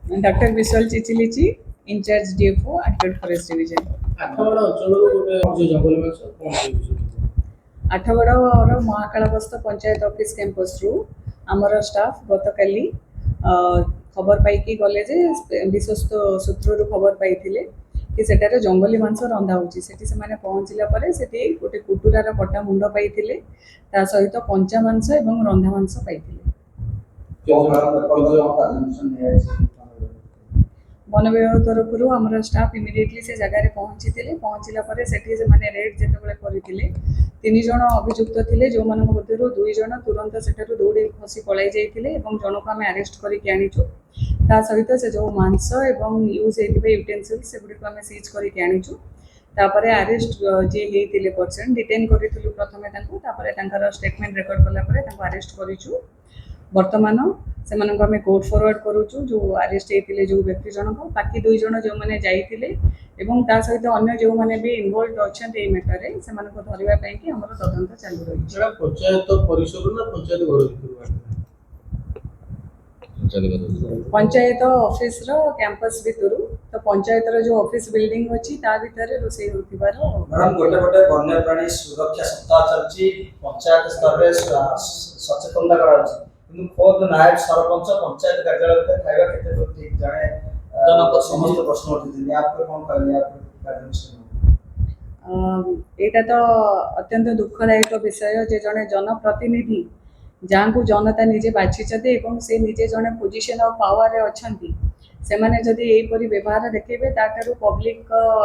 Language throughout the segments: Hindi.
डॉक्टर विश्वल चिचिलिची incharge DFO Athagarh forest division. Athagarh अंचल गोटे जंगल में आठगड़ महाकालबस्त पंचायत ऑफिस कैंपस रु आमर स्टाफ गतकाली खबर पाई गले जे विश्वस्त सूत्र खबर पाई कि सेटारे जंगली मांस रंधा होची। सेठी से माने पहुँचला परे सेठी गोटे कुटुरार कटा मुंड पाइथिले ता सहित कंचा मांस एवं रंधा मांस पाइथिले। वन विभाग तरफ आम स्टाफ इमिडिएटली से जगार पहुँची पहुँचला से माने रेड जिते करते 3 जन अभियुक्त थे जो मध्य 2 जन तुरंत से दौड़ी खसी पलाई जाते जन को आम आरेस्ट करके आनीचु। ता सहित से जो मांस एवं यूज होता यूटेनसिल से गुड़ी आम सीज करके आनीचु। तापर आरेस्ट जी होते पर्सन डिटेन करूँ प्रथम स्टेटमेंट रेकर्ड कलापर आरेस्ट करूँ। वर्तमान से आम कोर्ट फॉरवर्ड करूँ जो आरेस्ट होते जो व्यक्ति जनक बाकी 2 जन जो मैंने जाइए सहित अन्य जो मैंने भी इनवॉल्व अच्छा मैटर से धरवाई कि आम तदंत चालू रही। पंचायत परिसर ना पंचायत ऑफिस रो कैंपस भितर तो पंचायत रो जो ऑफिस बिल्डिंग अछि ता भितर रोसई होतिबार मैडम गोटे गोटे वन्य प्राणी सुरक्षा सप्ताह चलची पंचायत स्तर रे सचेतनता करा अछि किंतु खुद नायब सरपंच पंचायत कार्यालय में खाइबा केते तो ठीक जाने समस्त प्रश्न उठिथिले आप कोन कहले आप कार्यानुष्ठान एटा तो अत्यंत दुखदायक विषय जे जने जनप्रतिनिधि जहाँ को जनता निजे बाछी से निजे जड़े पोजिशन ऑफ पावर रे अछंती से माने जदि एपरी व्यवहार देखेबे ताठारु पब्लिक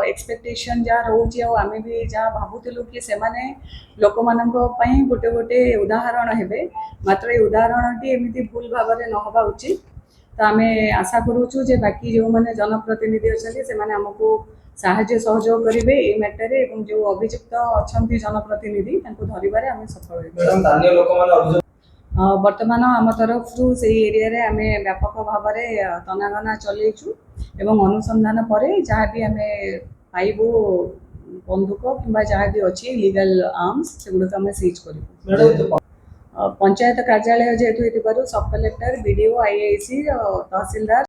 एक्सपेक्टेशन जहाँ रोचे आम भी जहाँ भावुलु कि से माने लोक मानक पई गोटे गोटे उदाहरण हेबे मात्र ये उदाहरण टी एमिति भूल भाव में न होबा उचित। तो आम आशा करूँ जे बाकी जो मैंने जनप्रतिनिधि अच्छा से माने हमको साहाय्य सहयोग करेंगे ये मैटर एवं जो अभियुक्त अच्छा जनप्रतिनिधि धरवे आम सफल। वर्तमान आम तरफ से एरिया आम व्यापक भाव में तनाघना चलैचु एवं अनुसंधान पर जहाँ भी आम पाइबू बंदूक कि जहाँ भी अच्छी लीगल आर्म्स से गुड़क आम सीज कर। पंचायत कार्यालय जेहेतु सब कलेक्टर बीडीओ आईआईसी तहसीलदार